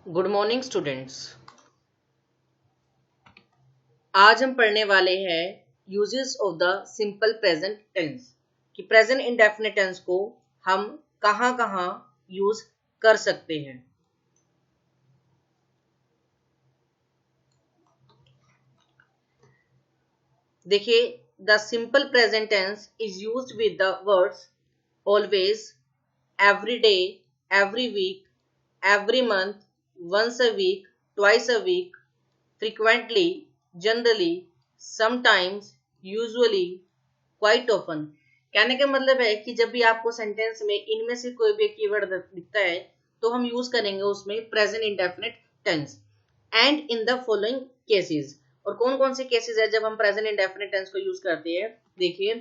Good morning students. आज हम पढ़ने वाले हैं uses of the simple present tense कि प्रेजेंट इंडेफिनिट टेंस को हम कहां यूज कर सकते हैं। देखिए, the simple present tense is used with the words always, every day, every week, every month, once a week, twice a week, frequently, generally, sometimes, usually, quite often। कहने का मतलब है कि जब भी आपको सेंटेंस में इनमें से कोई भी कीवर्ड दिखता है तो हम यूज करेंगे उसमें present indefinite tense and in the following cases. और कौन कौन से केसेस है जब हम प्रेजेंट इंडेफिनिट टेंस को यूज करते हैं? देखिए,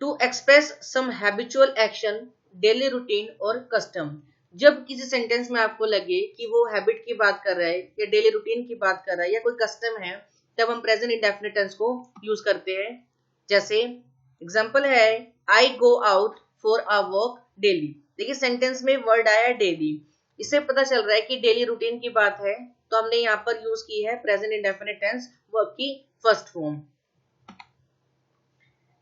to express some habitual action, daily routine और कस्टम। जब किसी सेंटेंस में आपको लगे कि वो हैबिट की बात कर रहा है या डेली रूटीन की बात कर रहा है या कोई कस्टम है, तब हम प्रेजेंट इंडेफिनिट टेंस को यूज करते हैं। जैसे एग्जांपल है, I go out for a walk daily. देखिए, सेंटेंस में वर्ड आया डेली, इससे पता चल रहा है कि डेली रूटीन की बात है, तो हमने यहाँ पर यूज की है प्रेजेंट इंडेफिनिट टेंस, वर्ब की first form.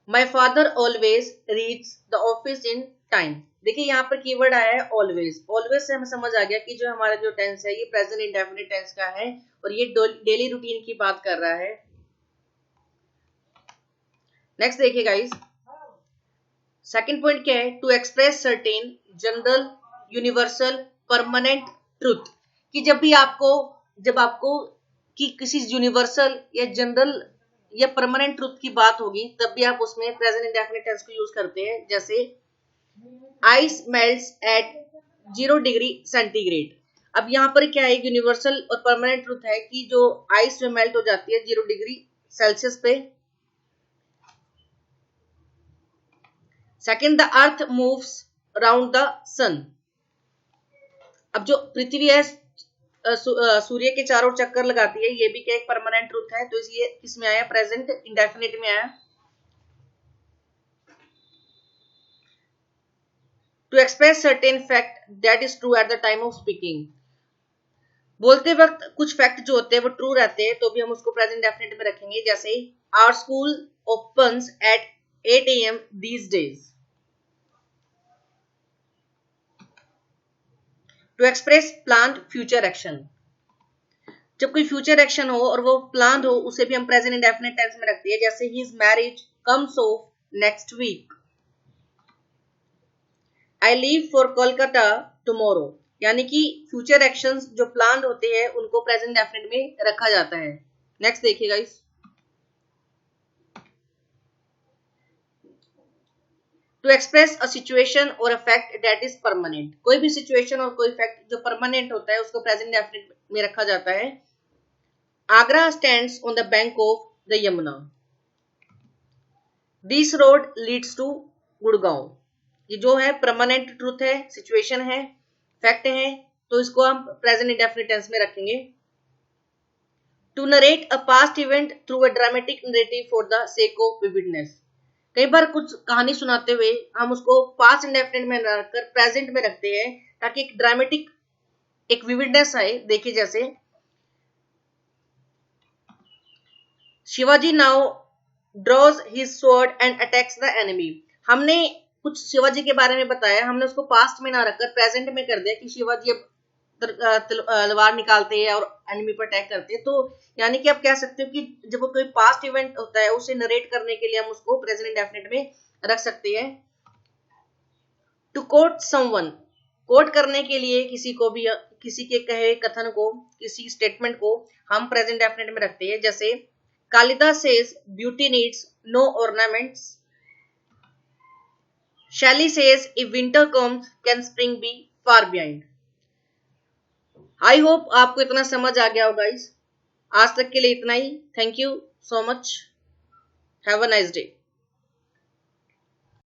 My father always reach the office in time. देखिए, यहाँ पर कीवर्ड आया है ऑलवेज। ऑलवेज से हमें समझ आ गया कि जो हमारा जो टेंस है ये प्रेजेंट इंडेफिनिट टेंस का है और ये डेली रूटीन की बात कर रहा है। नेक्स्ट देखिए गाइस, सेकंड पॉइंट क्या है? To express certain general, universal, permanent truth. कि जब आपको कि किसी यूनिवर्सल या जनरल या परमानेंट ट्रूथ की बात होगी तब भी आप उसमें प्रेजेंट इंडेफिनिट टेंस को यूज करते हैं। जैसे ice melts at 0 degree centigrade. अब यहाँ पर क्या है? यूनिवर्सल और परमानेंट ट्रूथ है कि जो आइस में मेल्ट हो जाती है 0 डिग्री सेल्सियस पे। Second, the earth moves around the sun. अब जो पृथ्वी है सूर्य के चारों चक्कर लगाती है, ये भी क्या एक परमानेंट ट्रूथ है, तो ये इसमें आया प्रेजेंट इंडेफिनिट में आया। To express certain fact that is true at the time of speaking. बोलते वक्त कुछ फैक्ट जो होते हैं वो ट्रू रहते हैं, तो भी हम उसको प्रेजेंट इंडेफिनिट में रखेंगे। जैसे our school opens at 8 AM these days। To express planned future action. जब कोई फ्यूचर एक्शन हो और वो प्लान हो, उसे भी हम प्रेजेंट इंडेफिनिट टेंस में रखते हैं। जैसे his marriage comes off next week. I leave for Kolkata tomorrow. यानी कि फ्यूचर एक्शंस जो प्लान होते हैं उनको प्रेजेंट इंडेफिनिट में रखा जाता है। नेक्स्ट देखिए guys, to express a situation और a fact that is permanent. कोई भी सिचुएशन और कोई फैक्ट जो परमानेंट होता है उसको प्रेजेंट इंडेफिनिट में रखा जाता है। Agra stands on the bank of the Yamuna. This road leads to Gurgaon. ये जो है परमानेंट ट्रूथ है, सिचुएशन है, फैक्ट है, तो इसको हम प्रेजेंट इंडेफिनिट टेंस में रखेंगे। To narrate a past event through a dramatic narrative for the sake of vividness. कई बार कुछ कहानी सुनाते हुए हम उसको पास्ट इंडेफिनिट में न रखकर प्रेजेंट में रखते हैं ताकि एक ड्रामेटिक एक विविडनेस आए। देखिए, जैसे Shivaji now draws his sword and attacks the enemy. हमने कुछ शिवाजी के बारे में बताया, हमने उसको पास्ट में ना रखकर प्रेजेंट में कर दिया कि शिवाजी अब तलवार निकालते हैं और एनिमी पर अटैक करते हैं। तो यानी कि आप कह सकते हो कि जब वो कोई पास्ट इवेंट होता है उसे नरेट करने के लिए हम उसको प्रेजेंट इंडेफिनिट में रख सकते हैं। टू कोट समवन, कोट करने के लिए किसी को भी, किसी के कहे कथन को, किसी स्टेटमेंट को हम प्रेजेंट इंडेफिनिट में रखते हैं। जैसे Kalidas says beauty needs no ornaments. Shelley says if winter comes can spring be far behind. I hope आपको इतना समझ आ गया होगा गाइस। आज तक के लिए इतना ही। Thank you so much. Have a nice day.